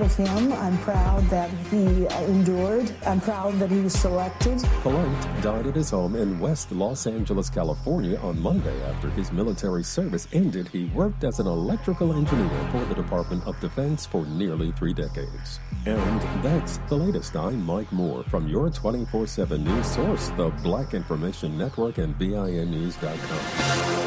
of him. I'm proud that he endured. I'm proud that he was selected. Polite died at his home in West Los Angeles, California on Monday after his military service ended. He worked as an electrical engineer for the Department of Defense for nearly 3 decades. And that's the latest. I'm Mike Moore from your 24/7 news source, the Black Information Network and BINnews.com.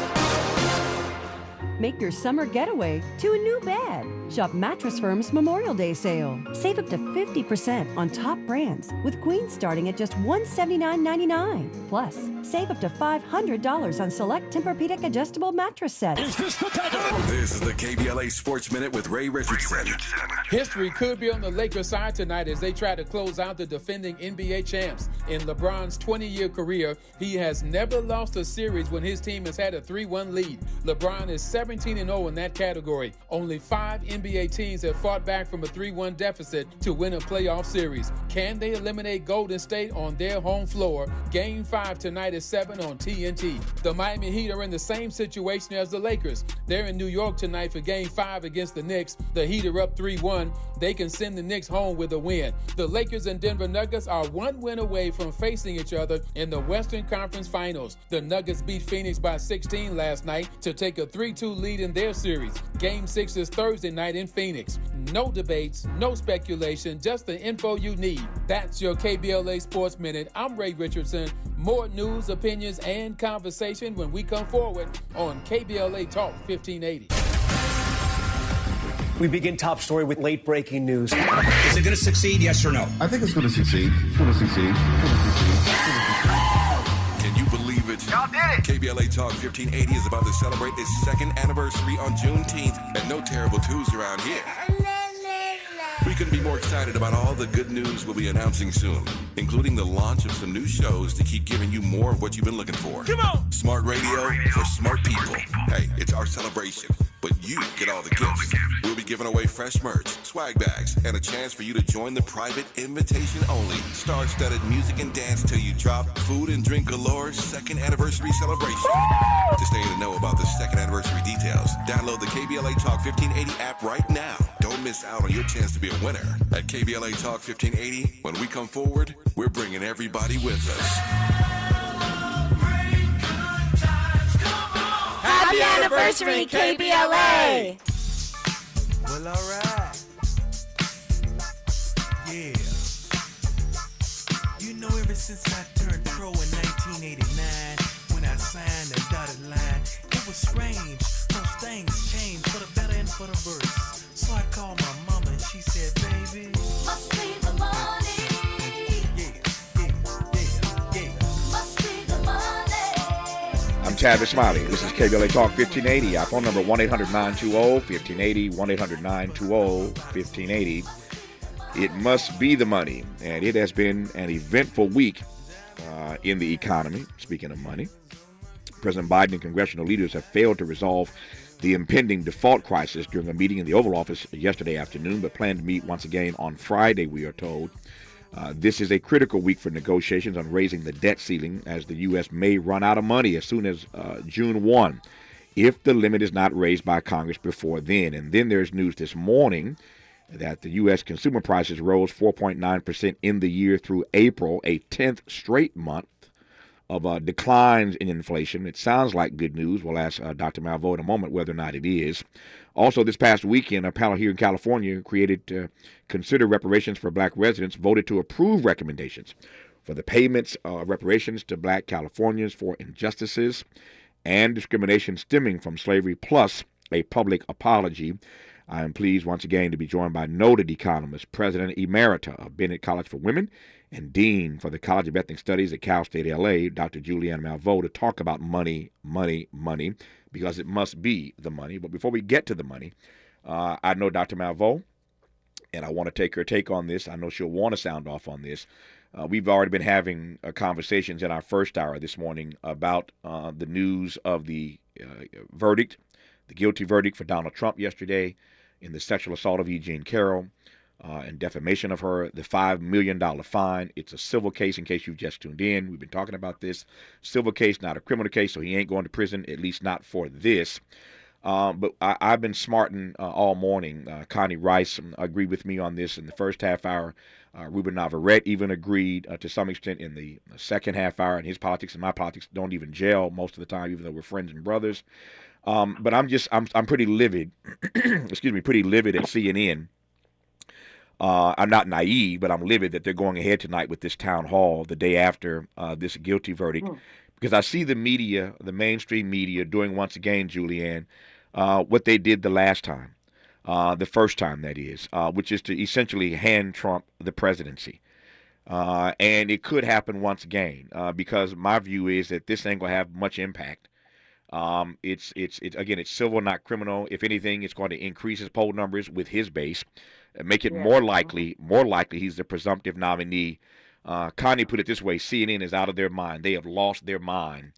Make your summer getaway to a new bed. Shop Mattress Firm's Memorial Day sale. Save up to 50% on top brands, with queens starting at just $179.99. Plus, save up to $500 on select Tempur-Pedic adjustable mattress sets. This is the KBLA Sports Minute with Ray Richardson. History could be on the Lakers side tonight as they try to close out the defending NBA champs. In LeBron's 20-year career, he has never lost a series when his team has had a 3-1 lead. LeBron is 17-0 in that category. Only 5 NBA teams have fought back from a 3-1 deficit to win a playoff series. Can they eliminate Golden State on their home floor? Game 5 tonight at 7 on TNT. The Miami Heat are in the same situation as the Lakers. They're in New York tonight for Game 5 against the Knicks. The Heat are up 3-1. They can send the Knicks home with a win. The Lakers and Denver Nuggets are 1 win away from facing each other in the Western Conference Finals. The Nuggets beat Phoenix by 16 last night to take a 3-2 lead in their series. Game 6 is Thursday night in Phoenix. No debates, no speculation, just the info you need. That's your KBLA Sports Minute. I'm Ray Richardson. More news, opinions, and conversation when we come forward on KBLA Talk 1580. We begin top story with late breaking news. Is it going to succeed, yes or no? I think it's going to succeed. It's going to succeed. Can you believe it? Y'all did it! KBLA Talk 1580 is about to celebrate its 2nd anniversary on Juneteenth, and no terrible twos around here. We couldn't be more excited about all the good news we'll be announcing soon, including the launch of some new shows to keep giving you more of what you've been looking for. Come on! Smart radio for smart people. Hey, it's our celebration, but you get all the gifts. We'll be giving away fresh merch, swag bags, and a chance for you to join the private invitation-only, star-studded music and dance till you drop, food and drink galore 2nd anniversary celebration. To stay in the know about the 2nd anniversary details, download the KBLA Talk 1580 app right now. Don't miss out on your chance to be a winner. At KBLA Talk 1580, when we come forward, we're bringing everybody with us. Happy anniversary, KBLA! Well, all right. Yeah. You know, ever since I turned pro in 1989, when I signed the dotted line, it was strange. Those things changed for the better and for the worse. So I called my mama and she said, baby, Must be the money. Must be the money. I'm Tavis Smiley. This is KBLA Talk 1580. Our phone number 1-800-920-1580, 1-800-920-1580. It must be the money, and it has been an eventful week in the economy. Speaking of money, President Biden and congressional leaders have failed to resolve the impending default crisis during a meeting in the Oval Office yesterday afternoon, but plan to meet once again on Friday, we are told. This is a critical week for negotiations on raising the debt ceiling, as the U.S. may run out of money as soon as June 1 if the limit is not raised by Congress before then. And then there's news this morning that the U.S. consumer prices rose 4.9% in the year through April, a 10th straight month of declines in inflation. It sounds like good news. We'll ask Dr. Malveaux in a moment whether or not it is. Also, this past weekend, a panel here in California created to consider reparations for black residents voted to approve recommendations for the payments of reparations to black Californians for injustices and discrimination stemming from slavery, plus a public apology. I am pleased once again to be joined by noted economist, President Emerita of Bennett College for Women, and Dean for the College of Ethnic Studies at Cal State LA, Dr. Julianne Malveaux, to talk about money, because it must be the money. But before we get to the money, I know Dr. Malveaux, and I want to take her take on this. I know she'll want to sound off on this. We've already been having conversations in our first hour this morning about the news of the verdict, the guilty verdict for Donald Trump yesterday in the sexual assault of E. Jean Carroll and defamation of her, the $5 million fine. It's a civil case, in case you've just tuned in. We've been talking about this. Civil case, not a criminal case, so he ain't going to prison, at least not for this. But I've been smarting all morning. Connie Rice agreed with me on this in the first half hour. Ruben Navarrete even agreed to some extent in the second half hour, and his politics and my politics don't even gel most of the time, even though we're friends and brothers. But I'm pretty livid, excuse me, pretty livid at CNN. I'm not naive, but I'm livid that they're going ahead tonight with this town hall the day after this guilty verdict, because I see the media, the mainstream media, doing once again, Julianne, what they did the last time, the first time that is, which is to essentially hand Trump the presidency. And it could happen once again, because my view is that this ain't gonna have much impact. It's civil, not criminal. If anything, it's going to increase his poll numbers with his base, make it more likely he's the presumptive nominee. Connie put it this way: CNN is out of their mind. They have lost their mind.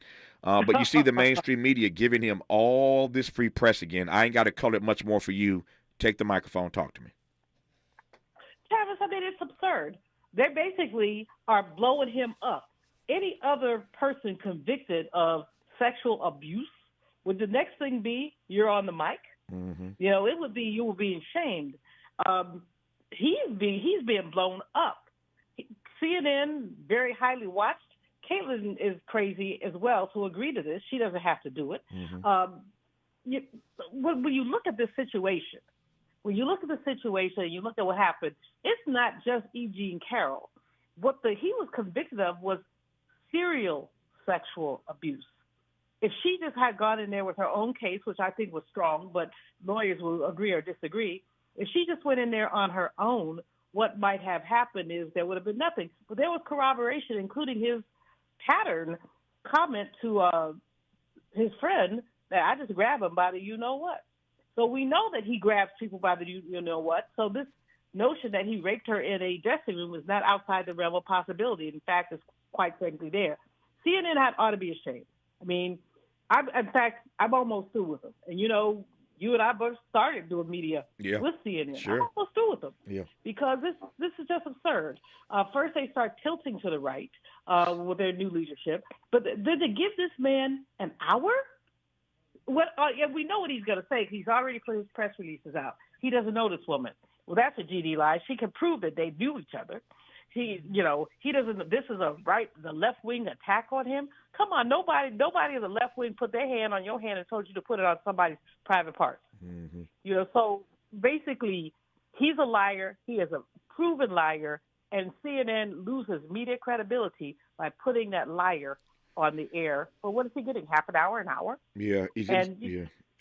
But you see the mainstream media giving him all this free press again. I ain't got to color it much more for you. Take the microphone. Talk to me. Tavis, I mean, it's absurd. They basically are blowing him up. Any other person convicted of sexual abuse, would the next thing be you're on the mic? Mm-hmm. You know, it would be you were being shamed. He's being blown up. CNN, very highly watched. Caitlin is crazy as well to agree to this. She doesn't have to do it. Mm-hmm. When you look at this situation, and you look at what happened, it's not just E. Jean Carroll. What he was convicted of was serial sexual abuse. If she just had gone in there with her own case, which I think was strong, but lawyers will agree or disagree, if she just went in there on her own, what might have happened is there would have been nothing. But there was corroboration, including his pattern comment to his friend that I just grab him by the you-know-what. So we know that he grabs people by the you-know-what. So this notion that he raped her in a dressing room is not outside the realm of possibility. In fact, it's quite frankly there. CNN ought to be ashamed. I mean, I'm almost through with them. And, you know, you and I both started doing media with CNN. Sure. I'm almost through with them. Yeah. Because this is just absurd. First, they start tilting to the right with their new leadership. But then to give this man an hour? We know what he's going to say because he's already put his press releases out. He doesn't know this woman. Well, that's a GD lie. She can prove that they knew each other. He doesn't. This is the left wing attack on him. Come on, nobody in the left wing put their hand on your hand and told you to put it on somebody's private parts. Mm-hmm. So basically, he's a liar. He is a proven liar, and CNN loses media credibility by putting that liar on the air. But what is he getting? Half an hour, an hour? Yeah.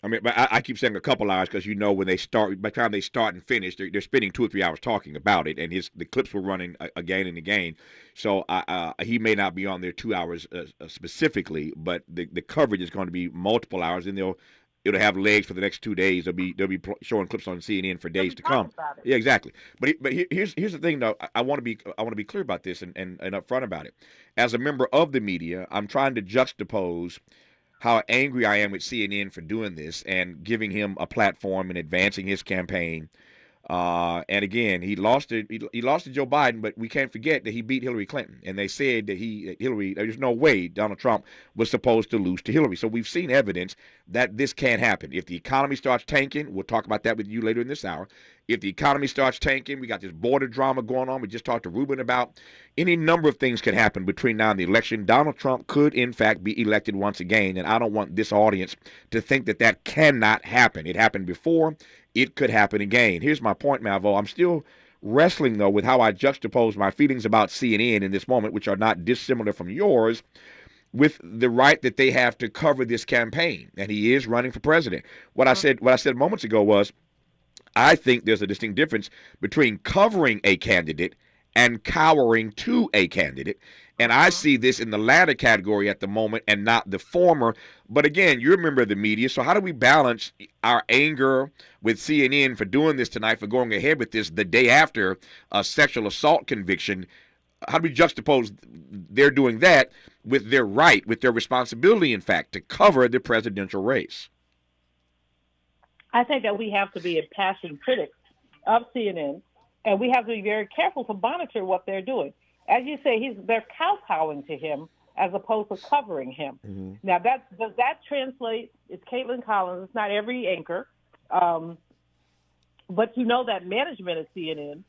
I mean, but I keep saying a couple hours because, when they start, by the time they start and finish, they're spending 2 or 3 hours talking about it, and the clips were running again and again. So he may not be on there 2 hours specifically, but the coverage is going to be multiple hours, and it'll have legs for the next 2 days. They'll be showing clips on CNN for days to come. Yeah, exactly. But here's the thing, though. I want to be clear about this and upfront about it. As a member of the media, I'm trying to juxtapose how angry I am with CNN for doing this and giving him a platform and advancing his campaign. And again, he lost to Joe Biden, but we can't forget that he beat Hillary Clinton. And they said that there's no way Donald Trump was supposed to lose to Hillary. So we've seen evidence that this can happen. If the economy starts tanking, we'll talk about that with you later in this hour. If the economy starts tanking, we got this border drama going on. We just talked to Ruben about any number of things can happen between now and the election. Donald Trump could, in fact, be elected once again. And I don't want this audience to think that cannot happen. It happened before. It could happen again. Here's my point, Malvo. I'm still wrestling, though, with how I juxtapose my feelings about CNN in this moment, which are not dissimilar from yours, with the right that they have to cover this campaign. And he is running for president. What I said moments ago was, I think there's a distinct difference between covering a candidate and cowering to a candidate. And I see this in the latter category at the moment and not the former. But again, you're a member of the media, so how do we balance our anger with CNN for doing this tonight, for going ahead with this the day after a sexual assault conviction? How do we juxtapose their doing that with their right, with their responsibility, in fact, to cover the presidential race? I think that we have to be impassioned critics of CNN, and we have to be very careful to monitor what they're doing. As you say, they're kowtowing to him as opposed to covering him. Mm-hmm. Now, does that translate? It's Caitlin Collins. It's not every anchor. But you know that management at CNN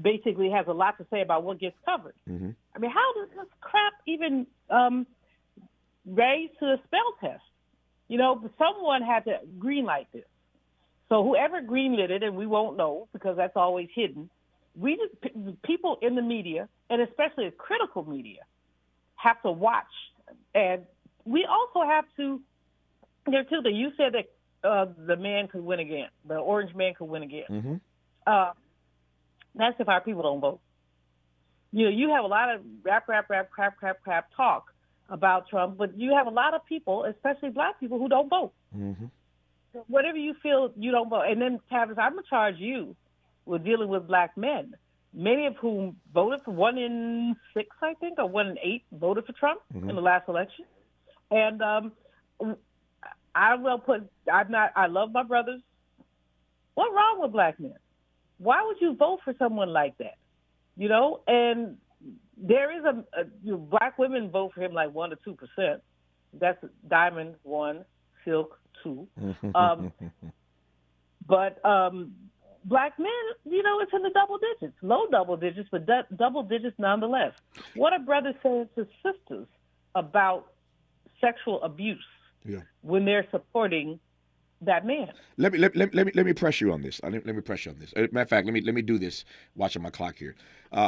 basically has a lot to say about what gets covered. Mm-hmm. I mean, how does this crap even raise to the spell test? You know, someone had to greenlight this. So whoever greenlit it, and we won't know because that's always hidden, people in the media, and especially the critical media, have to watch. And we also have to, there too, that you said that the man could win again, the orange man could win again. Mm-hmm. That's if our people don't vote. You know, you have a lot of crap talk about Trump, but you have a lot of people, especially black people, who don't vote. Mm-hmm. Whatever you feel, you don't vote. And then, Tavis, I'm going to charge you with dealing with black men, many of whom voted for 1 in 6, I think, or 1 in 8 voted for Trump in the last election. And I love my brothers. What's wrong with black men? Why would you vote for someone like that? You know, and there is black women vote for him like 1 to 2%. That's Diamond 1, Silk 2. But black men, you know, it's in the double digits, low double digits, but double digits nonetheless. What are brothers saying to sisters about sexual abuse when they're supporting that man? Let me press you on this. Let me press you on this. Matter of fact, let me do this. Watching my clock here.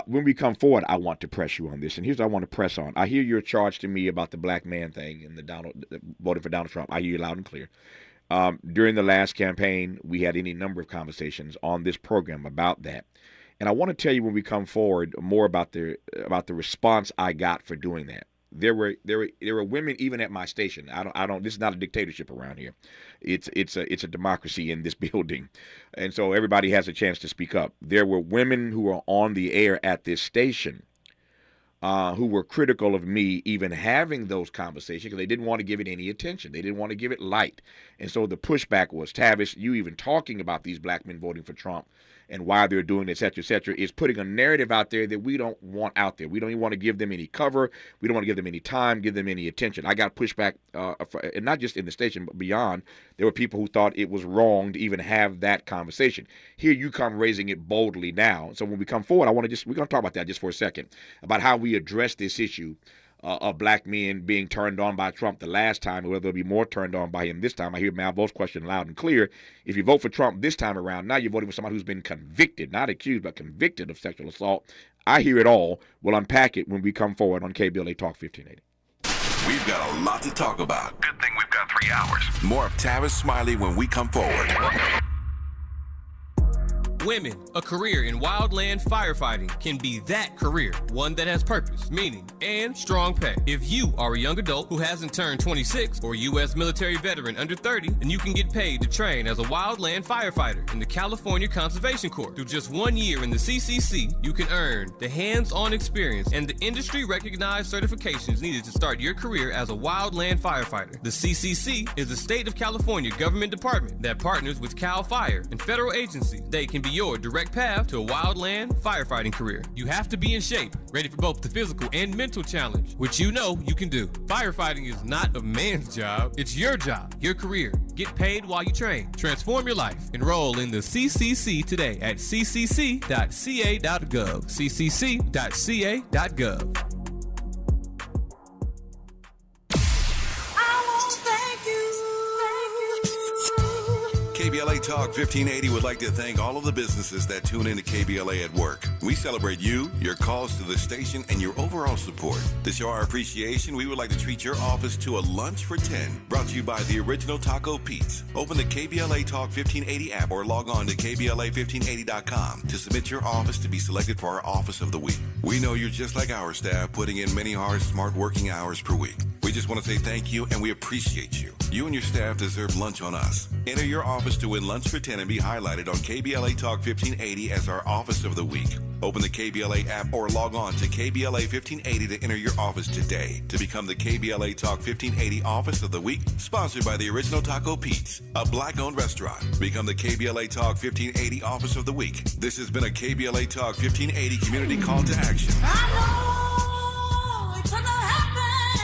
When we come forward, I want to press you on this, and here's what I want to press on. I hear your charge to me about the black man thing and the voting for Donald Trump. I hear you loud and clear. During the last campaign, we had any number of conversations on this program about that, and I want to tell you when we come forward more about the response I got for doing that. There were women even at my station. I don't. This is not a dictatorship around here. It's a democracy in this building, and so everybody has a chance to speak up. There were women who were on the air at this station who were critical of me even having those conversations because they didn't want to give it any attention. They didn't want to give it light, and so the pushback was, Tavis, you even talking about these black men voting for Trump and why they're doing it, et cetera, is putting a narrative out there that we don't want out there. We don't even want to give them any cover. We don't want to give them any time, give them any attention. I got pushback, and not just in the station, but beyond. There were people who thought it was wrong to even have that conversation. Here you come raising it boldly now. So when we come forward, we're going to talk about that just for a second, about how we address this issue of black men being turned on by Trump the last time, or whether they'll be more turned on by him this time. I hear Malvo's question loud and clear. If you vote for Trump this time around, now you're voting for somebody who's been convicted, not accused, but convicted of sexual assault. I hear it all. We'll unpack it when we come forward on KBLA Talk 1580. We've got a lot to talk about. Good thing we've got 3 hours. More of Tavis Smiley when we come forward. Women, a career in wildland firefighting can be that career, one that has purpose, meaning, and strong pay. If you are a young adult who hasn't turned 26 or a U.S. military veteran under 30, then you can get paid to train as a wildland firefighter in the California Conservation Corps. Through just 1 year in the CCC, you can earn the hands-on experience and the industry-recognized certifications needed to start your career as a wildland firefighter. The CCC is the state of California government department that partners with CAL FIRE and federal agencies. They can be your direct path to a wildland firefighting career. You have to be in shape, ready for both the physical and mental challenge, which you know you can do. Firefighting is not a man's job, it's your job, your career. Get paid while you train. Transform your life. Enroll in the CCC today at ccc.ca.gov. ccc.ca.gov. KBLA Talk 1580 would like to thank all of the businesses that tune into KBLA at work. We celebrate you, your calls to the station, and your overall support. To show our appreciation, we would like to treat your office to a lunch for 10, brought to you by the Original Taco Pete's. Open the KBLA Talk 1580 app or log on to KBLA1580.com to submit your office to be selected for our Office of the Week. We know you're just like our staff, putting in many hard, smart working hours per week. We just want to say thank you, and we appreciate you. You and your staff deserve lunch on us. Enter your office to win lunch for 10 and be highlighted on KBLA Talk 1580 as our Office of the Week. Open the KBLA app or log on to KBLA 1580 to enter your office today to become the KBLA Talk 1580 Office of the Week, sponsored by the Original Taco Pete's, a black-owned restaurant. Become the KBLA Talk 1580 Office of the Week. This has been a KBLA Talk 1580 community call to action. I know it could have happened.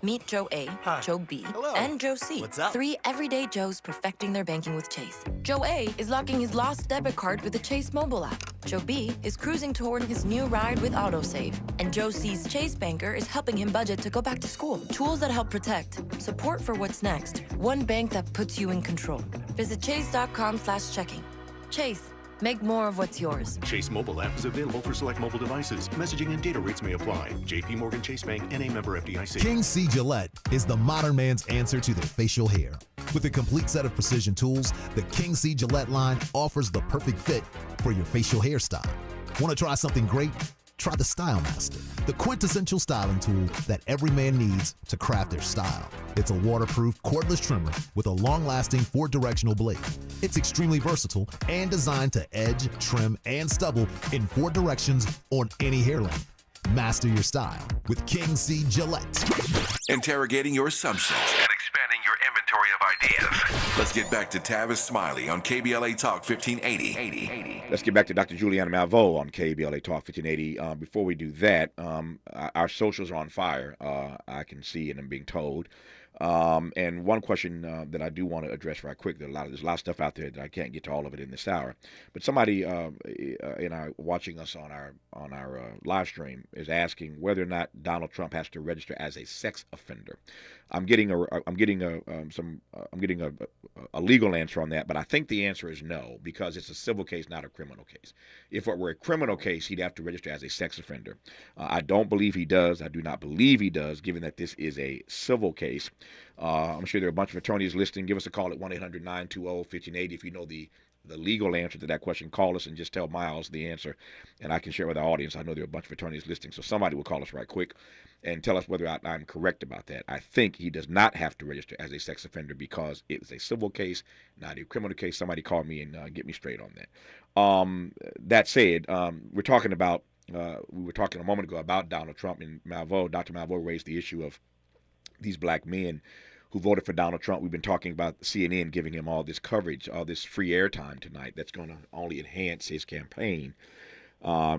Meet Joe A, Hi. Joe B, Hello. and Joe C. What's up? 3 everyday Joes perfecting their banking with Chase. Joe A is locking his lost debit card with the Chase mobile app. Joe B is cruising toward his new ride with AutoSave. And Joe C's Chase banker is helping him budget to go back to school. Tools that help protect. Support for what's next. One bank that puts you in control. Visit chase.com/checking. Chase. Make more of what's yours. Chase mobile app is available for select mobile devices. Messaging and data rates may apply. JP Morgan Chase Bank, N.A. member FDIC. King C. Gillette is the modern man's answer to their facial hair. With a complete set of precision tools, the King C. Gillette line offers the perfect fit for your facial hairstyle. Want to try something great? Try the Style Master, the quintessential styling tool that every man needs to craft their style. It's a waterproof, cordless trimmer with a long-lasting 4-directional blade. It's extremely versatile and designed to edge, trim, and stubble in 4 directions on any hair length. Master your style with King C. Gillette. Interrogating your assumptions and expanding your inventory of ideas. Let's get back to Tavis Smiley on KBLA Talk 1580. Let's get back to Dr. Juliana Malveaux on KBLA Talk 1580. Before we do that, our socials are on fire. I can see and I'm being told. And one question that I do want to address right quick, there's a lot of stuff out there that I can't get to all of it in this hour. But somebody watching us on our live stream is asking whether or not Donald Trump has to register as a sex offender. I'm getting a legal answer on that, but I think the answer is no, because it's a civil case, not a criminal case. If it were a criminal case, he'd have to register as a sex offender. I don't believe he does. I do not believe he does, given that this is a civil case. I'm sure there are a bunch of attorneys listening. Give us a call at 1-800-920-1580 if you know the legal answer to that question. Call us and just tell Miles the answer, and I can share with our audience. I know there are a bunch of attorneys listening, so somebody will call us right quick and tell us whether I'm correct about that. I think he does not have to register as a sex offender because it is a civil case, not a criminal case. Somebody call me and get me straight on that. That said, we were talking a moment ago about Donald Trump, and Dr. Malveaux raised the issue of these black men who voted for Donald Trump. We've been talking about CNN giving him all this coverage, all this free airtime tonight that's going to only enhance his campaign.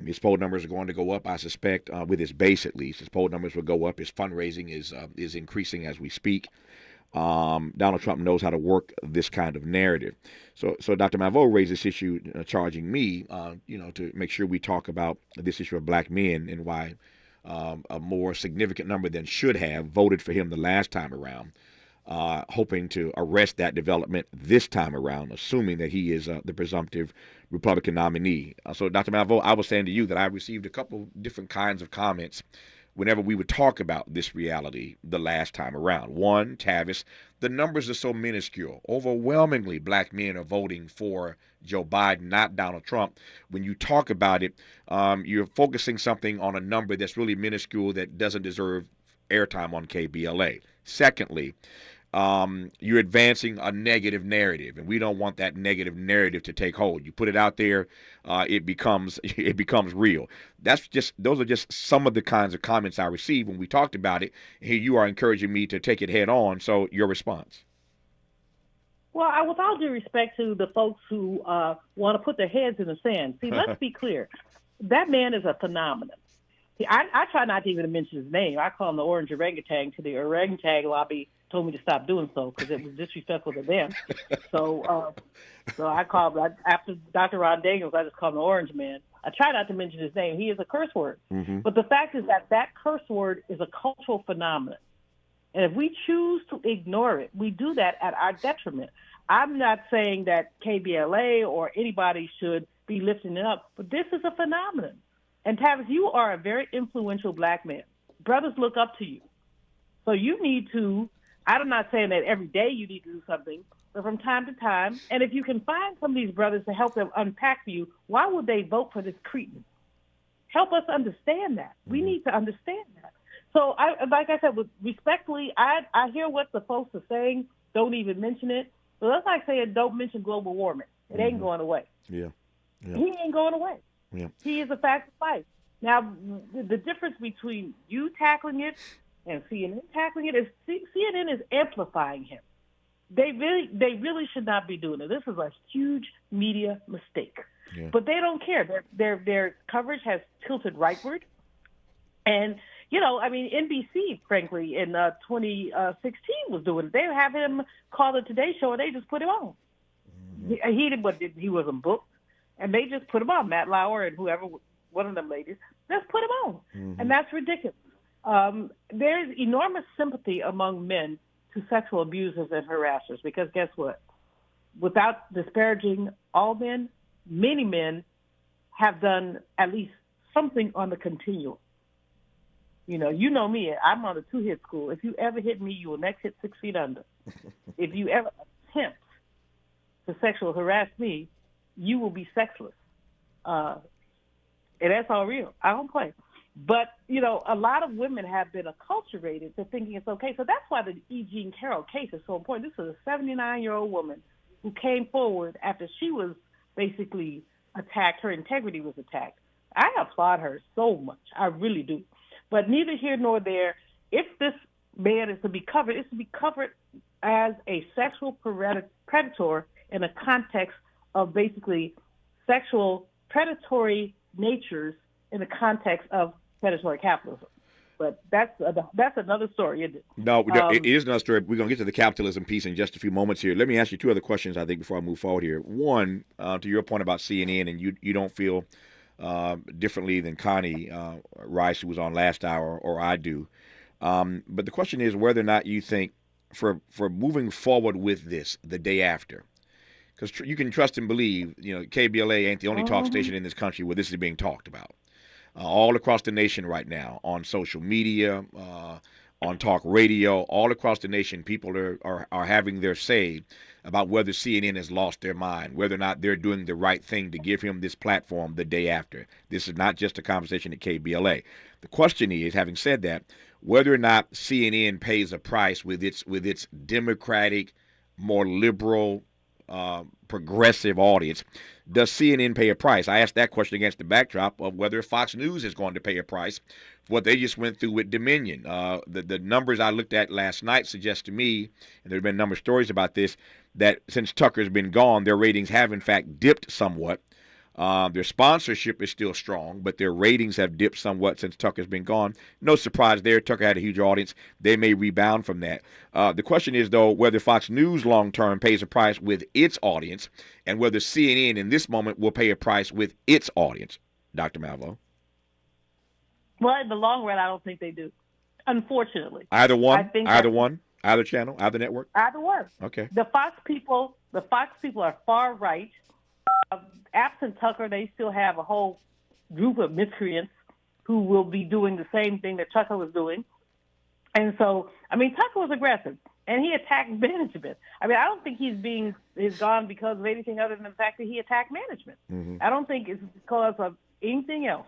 His poll numbers are going to go up, I suspect, with his base at least. His poll numbers will go up. His fundraising is increasing as we speak. Donald Trump knows how to work this kind of narrative. So Dr. Malveaux raised this issue, charging me, to make sure we talk about this issue of black men and why a more significant number than should have voted for him the last time around, hoping to arrest that development this time around, assuming that he is the presumptive Republican nominee. So, Dr. Malveaux, I was saying to you that I received a couple different kinds of comments whenever we would talk about this reality the last time around. One, Tavis, the numbers are so minuscule. Overwhelmingly, black men are voting for Joe Biden, not Donald Trump. When you talk about it, you're focusing something on a number that's really minuscule that doesn't deserve airtime on KBLA. Secondly, you're advancing a negative narrative, and we don't want that negative narrative to take hold. You put it out there, it becomes real. Those are just some of the kinds of comments I received when we talked about it. Here you are encouraging me to take it head on. So your response? Well, with all due respect to the folks who want to put their heads in the sand, see, let's be clear. That man is a phenomenon. See, I try not to even mention his name. I call him the orange orangutan to the orangutan lobby. Told me to stop doing so because it was disrespectful to them. So I called, after Dr. Ron Daniels, I just called him the Orange Man. I try not to mention his name. He is a curse word. Mm-hmm. But the fact is that curse word is a cultural phenomenon. And if we choose to ignore it, we do that at our detriment. I'm not saying that KBLA or anybody should be lifting it up, but this is a phenomenon. And Tavis, you are a very influential black man. Brothers look up to you. So you need to, I'm not saying that every day you need to do something, but from time to time, and if you can find some of these brothers to help them unpack for you, why would they vote for this cretin? Help us understand that. We need to understand that. So, like I said, respectfully, I hear what the folks are saying. Don't even mention it. So that's like saying don't mention global warming. It ain't going away. Yeah. He ain't going away. Yeah. He is a fact of life. Now, the difference between you tackling it and CNN tackling it is CNN is amplifying him. They really should not be doing it. This is a huge media mistake. Yeah. But they don't care. Their coverage has tilted rightward. And I mean, NBC, frankly, in 2016 was doing it. They have him call the Today Show, and they just put him on. He wasn't booked, and they just put him on. Matt Lauer and whoever, one of them ladies, just put him on, and that's ridiculous. There's enormous sympathy among men to sexual abusers and harassers because guess what? Without disparaging all men, many men have done at least something on the continuum. You know me. I'm on the 2-hit school. If you ever hit me, you will next hit 6 feet under. If you ever attempt to sexual harass me, you will be sexless. And that's all real. I don't play. But, a lot of women have been acculturated to thinking it's okay. So that's why the E. Jean Carroll case is so important. This is a 79-year-old woman who came forward after she was basically attacked. Her integrity was attacked. I applaud her so much. I really do. But neither here nor there. If this man is to be covered, it's to be covered as a sexual predator in a context of basically sexual predatory natures in the context of predatory capitalism. But that's another story, isn't it? No, it is another story. We're going to get to the capitalism piece in just a few moments here. Let me ask you 2 other questions, I think, before I move forward here. One, to your point about CNN, and you don't feel differently than Connie Rice, who was on last hour, or I do. But the question is whether or not you think for moving forward with this the day after, because you can trust and believe, KBLA ain't the only talk station in this country where this is being talked about. All across the nation right now, on social media, on talk radio, all across the nation, people are having their say about whether CNN has lost their mind, whether or not they're doing the right thing to give him this platform the day after. This is not just a conversation at KBLA. The question is, having said that, whether or not CNN pays a price with its democratic, more liberal, progressive audience. Does CNN pay a price? I asked that question against the backdrop of whether Fox News is going to pay a price for what they just went through with Dominion. The numbers I looked at last night suggest to me, and there have been a number of stories about this, that since Tucker's been gone, their ratings have in fact dipped somewhat. Their sponsorship is still strong, but their ratings have dipped somewhat since Tucker's been gone. No surprise there. Tucker had a huge audience. They may rebound from that. The question is, though, whether Fox News long-term pays a price with its audience and whether CNN in this moment will pay a price with its audience. Dr. Malvo. Well, in the long run, I don't think they do, unfortunately. Either one? Either channel? Either network? Either one. Okay. The Fox people are far right. Absent Tucker, they still have a whole group of miscreants who will be doing the same thing that Tucker was doing. And so, Tucker was aggressive, and he attacked management. I don't think he's gone because of anything other than the fact that he attacked management. Mm-hmm. I don't think it's because of anything else.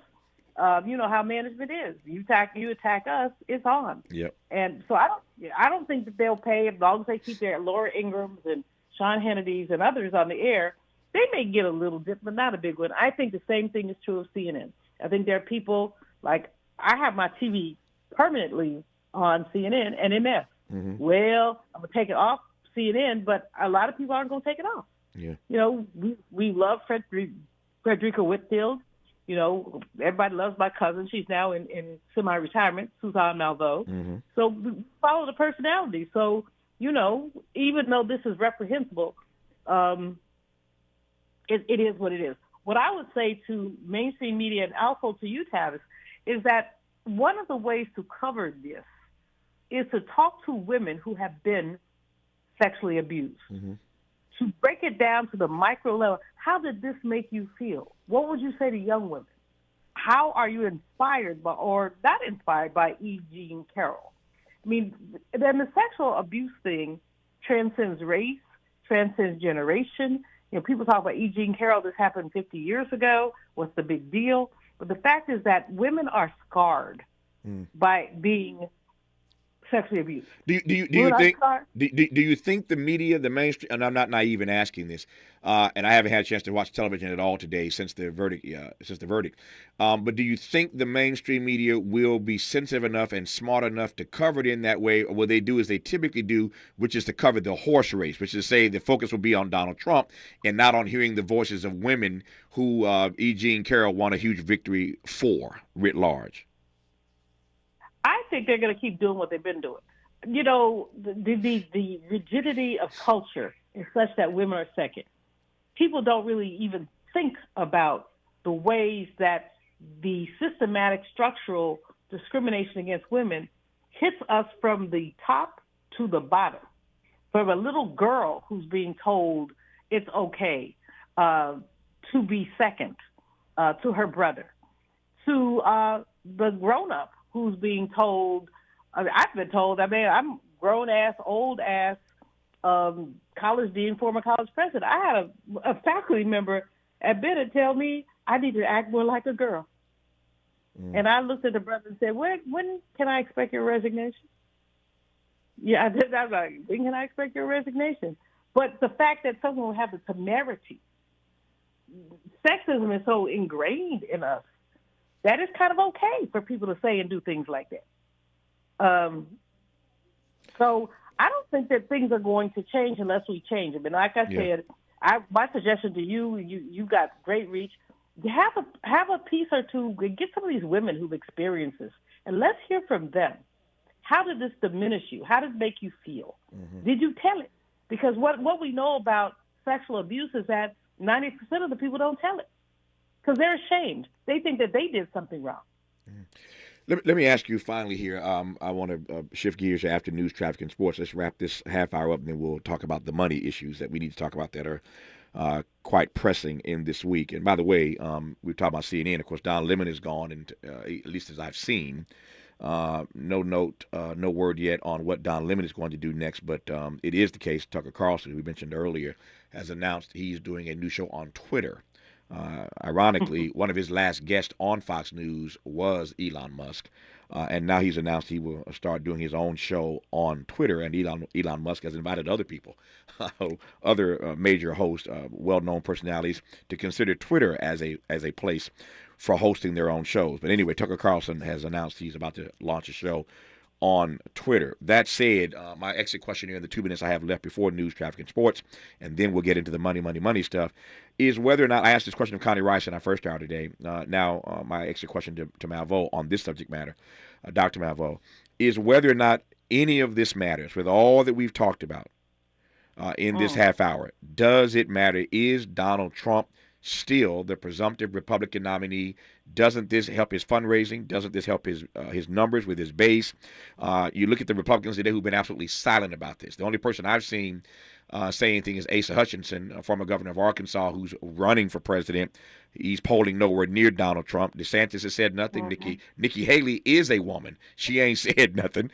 You know how management is. You attack us, it's on. Yep. And so I don't think that they'll pay as long as they keep their Laura Ingrams and Sean Hannity's and others on the air. They may get a little dip, but not a big one. I think the same thing is true of CNN. I think there are people like I have my TV permanently on CNN and MS. Mm-hmm. Well, I'm gonna take it off CNN, but a lot of people aren't gonna take it off. Yeah. We love Frederica Whitfield. Everybody loves my cousin. She's now in semi-retirement, Suzanne Malveaux. Mm-hmm. So we follow the personality. So, even though this is reprehensible, it is what it is. What I would say to mainstream media and also to you, Tavis, is that one of the ways to cover this is to talk to women who have been sexually abused. Mm-hmm. To break it down to the micro level, how did this make you feel? What would you say to young women? How are you inspired by, or not inspired by, E. Jean Carroll? Then the sexual abuse thing transcends race, transcends generation. People talk about E. Jean Carroll, this happened 50 years ago. What's the big deal? But the fact is that women are scarred by being sexually abused. Do you think the media, the mainstream, and I'm not naive in asking this, and I haven't had a chance to watch television at all today since the verdict. But do you think the mainstream media will be sensitive enough and smart enough to cover it in that way, or will they do as they typically do, which is to cover the horse race, which is to say the focus will be on Donald Trump and not on hearing the voices of women who E. Jean Carroll won a huge victory for, writ large? I think they're going to keep doing what they've been doing. You know, the rigidity of culture is such that women are second. People don't really even think about the ways that the systematic structural discrimination against women hits us from the top to the bottom. From a little girl who's being told it's okay to be second to her brother, to the grown-up who's being told, I've been told, I'm grown-ass, old-ass college dean, former college president. I had a faculty member at Bennett tell me I need to act more like a girl. And I looked at the brother and said, when can I expect your resignation? Yeah, I was like, when can I expect your resignation? But the fact that someone will have the temerity, sexism is so ingrained in us that it's kind of okay for people to say and do things like that. So I don't think that things are going to change unless we change them. And like I said, my suggestion to you got great reach. Have a piece or two. Get some of these women who've experienced this, and let's hear from them. How did this diminish you? How did it make you feel? Did you tell it? Because what we know about sexual abuse is that 90% of the people don't tell it because they're ashamed. They think that they did something wrong. Let me ask you finally here. I want to shift gears after news, traffic, and sports. Let's wrap this half hour up, and then we'll talk about the money issues that we need to talk about that are quite pressing in this week. And by the way, we talked about CNN. Of course, Don Lemon is gone, and at least as I've seen, no word yet on what Don Lemon is going to do next. But it is the case. Tucker Carlson, who we mentioned earlier, has announced he's doing a new show on Twitter. Ironically, one of his last guests on Fox News was Elon Musk. And now he's announced he will start doing his own show on Twitter. And Elon Musk has invited other people, other major hosts, well-known personalities, to consider Twitter as a place for hosting their own shows. But anyway, Tucker Carlson has announced he's about to launch a show on Twitter. That said, my exit question here in the 2 minutes I have left before news, traffic, and sports, and then we'll get into the money stuff, is whether or not, I asked this question of Connie Rice in our first hour today. Now, my exit question to Malveaux on this subject matter, Dr. Malveaux, is whether or not any of this matters, with all that we've talked about in this half hour. Does it matter? Is Donald Trump still the presumptive Republican nominee? Doesn't this help his fundraising? Doesn't this help his numbers with his base? You look at the Republicans today who've been absolutely silent about this. The only person I've seen say anything is Asa Hutchinson, a former governor of Arkansas who's running for president. He's polling nowhere near Donald Trump. DeSantis has said nothing. Nikki Haley is a woman. She ain't said nothing.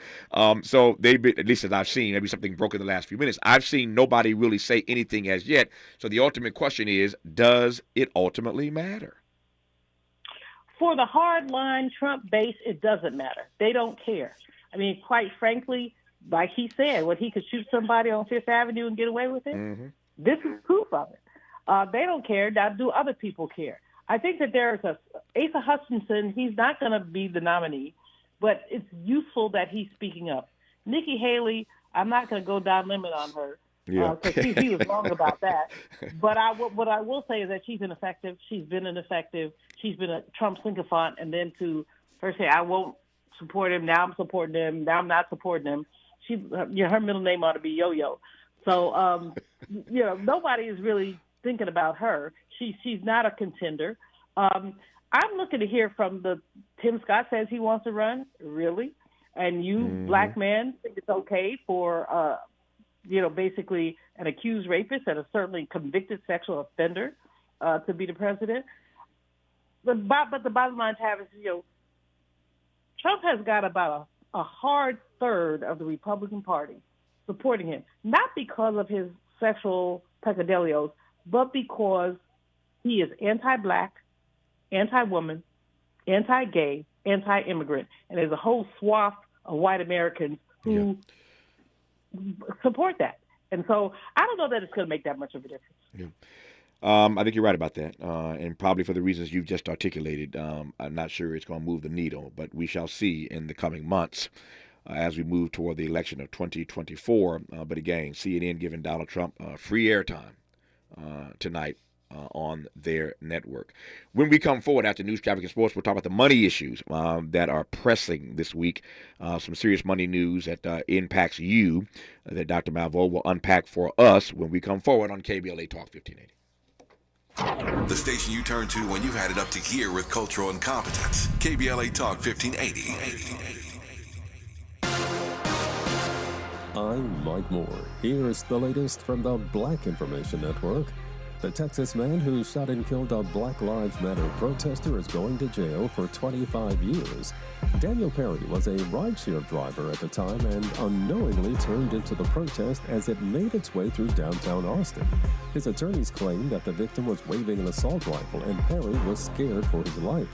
So they've been, at least as I've seen, maybe something broke in the last few minutes, I've seen nobody really say anything as yet. So the ultimate question is, does it ultimately matter? For the hardline Trump base, it doesn't matter. They don't care. I mean, quite frankly, like he said, when he could shoot somebody on Fifth Avenue and get away with it, this is proof of it. They don't care. Now, do other people care? I think that there's Asa Hutchinson. He's not going to be the nominee, but it's useful that he's speaking up. Nikki Haley, I'm not going to go Don Lemon on her because he was wrong about that. But what I will say is that she's ineffective. She's been ineffective. She's been a Trump sycophant, and then to first say I won't support him. Now I'm supporting him. Now I'm not supporting him. Her middle name ought to be Yo-Yo. So nobody is really thinking about her. She's not a contender. I'm looking to hear from Tim Scott says he wants to run, really, and you black men think it's okay for basically an accused rapist and a certainly convicted sexual offender to be the president. But the bottom line, Tavis, Trump has got about a hard third of the Republican Party supporting him, not because of his sexual peccadillos, but because he is anti-black, anti-woman, anti-gay, anti-immigrant, and there's a whole swath of white Americans who support that. And so I don't know that it's going to make that much of a difference. Yeah. I think you're right about that, and probably for the reasons you've just articulated. I'm not sure it's going to move the needle, but we shall see in the coming months as we move toward the election of 2024. But again, CNN giving Donald Trump free airtime tonight on their network. When we come forward after news, traffic, and sports, we'll talk about the money issues that are pressing this week. Some serious money news that impacts you that Dr. Malvo will unpack for us when we come forward on KBLA Talk 1580. The station you turn to when you've had it up to gear with cultural incompetence. KBLA Talk 1580. I'm Mike Moore. Here's the latest from the Black Information Network. The Texas man who shot and killed a Black Lives Matter protester is going to jail for 25 years. Daniel Perry was a rideshare driver at the time and unknowingly turned into the protest as it made its way through downtown Austin. His attorneys claim that the victim was waving an assault rifle and Perry was scared for his life.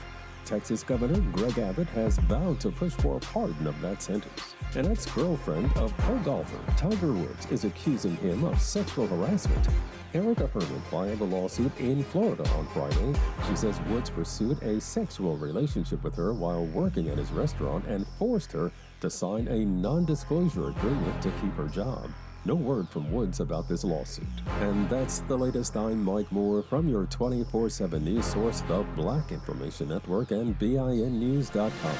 Texas Governor Greg Abbott has vowed to push for a pardon of that sentence. An ex-girlfriend of pro golfer Tiger Woods is accusing him of sexual harassment. Erica Herman filed a lawsuit in Florida on Friday. She says Woods pursued a sexual relationship with her while working at his restaurant and forced her to sign a non-disclosure agreement to keep her job. No word from Woods about this lawsuit. And that's the latest. I'm Mike Moore from your 24/7 news source, the Black Information Network and BINnews.com.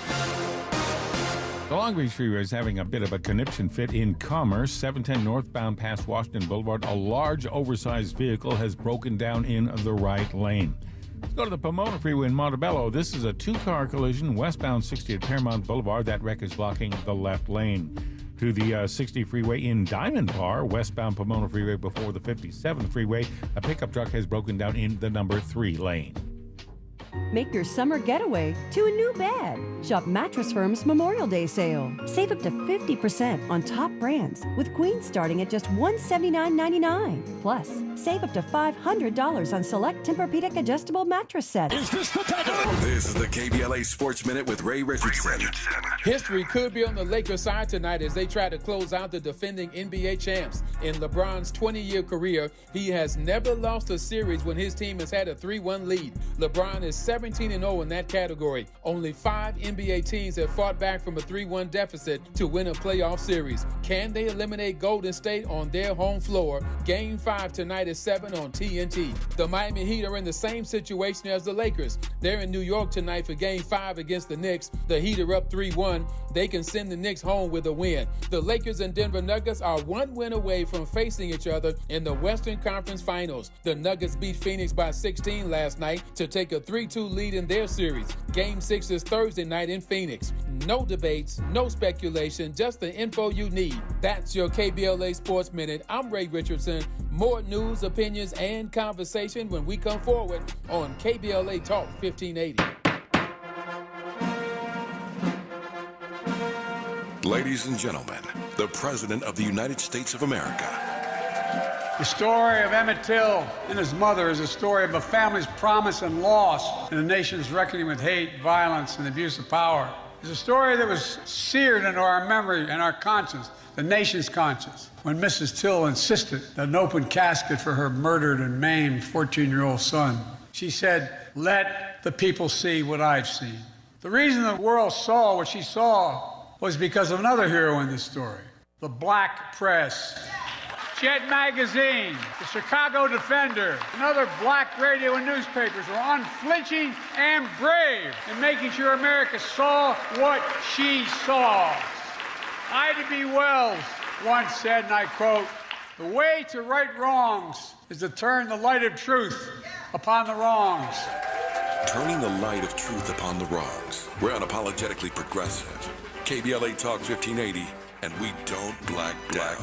The Long Beach Freeway is having a bit of a conniption fit in Commerce. 710 northbound past Washington Boulevard, a large oversized vehicle has broken down in the right lane. Let's go to the Pomona Freeway in Montebello. This is a two-car collision westbound 60 at Paramount Boulevard. That wreck is blocking the left lane. To the 60 freeway in Diamond Bar, westbound Pomona Freeway before the 57th freeway, a pickup truck has broken down in the number 3 lane. Make your summer getaway to a new bed. Shop Mattress Firm's Memorial Day sale. Save up to 50% on top brands, with queens starting at just $179.99. Plus, save up to $500 on select Tempur-Pedic adjustable mattress sets. This is the KBLA Sports Minute with Ray Richardson. History could be on the Lakers side tonight as they try to close out the defending NBA champs. In LeBron's 20-year career, he has never lost a series when his team has had a 3-1 lead. LeBron is 17-0 in that category. Only 5 NBA teams have fought back from a 3-1 deficit to win a playoff series. Can they eliminate Golden State on their home floor? Game 5 tonight at 7 on TNT. The Miami Heat are in the same situation as the Lakers. They're in New York tonight for Game 5 against the Knicks. The Heat are up 3-1. They can send the Knicks home with a win. The Lakers and Denver Nuggets are 1 win away from facing each other in the Western Conference Finals. The Nuggets beat Phoenix by 16 last night to take a 3-2 lead in their series. Game 6 is Thursday night in Phoenix. No debates, no speculation, just the info you need. That's your KBLA Sports Minute. I'm Ray Richardson. More news, opinions, and conversation when we come forward on KBLA Talk 1580. Ladies and gentlemen, the President of the United States of America. The story of Emmett Till and his mother is a story of a family's promise and loss and a nation's reckoning with hate, violence, and abuse of power. It's a story that was seared into our memory and our conscience, the nation's conscience, when Mrs. Till insisted that an open casket for her murdered and maimed 14-year-old son. She said, "Let the people see what I've seen." The reason the world saw what she saw was because of another hero in this story, the black press. Jet Magazine, the Chicago Defender, and other black radio and newspapers were unflinching and brave in making sure America saw what she saw. Ida B. Wells once said, and I quote, "The way to right wrongs is to turn the light of truth upon the wrongs." Turning the light of truth upon the wrongs. We're unapologetically progressive. KBLA Talk 1580, and we don't black down.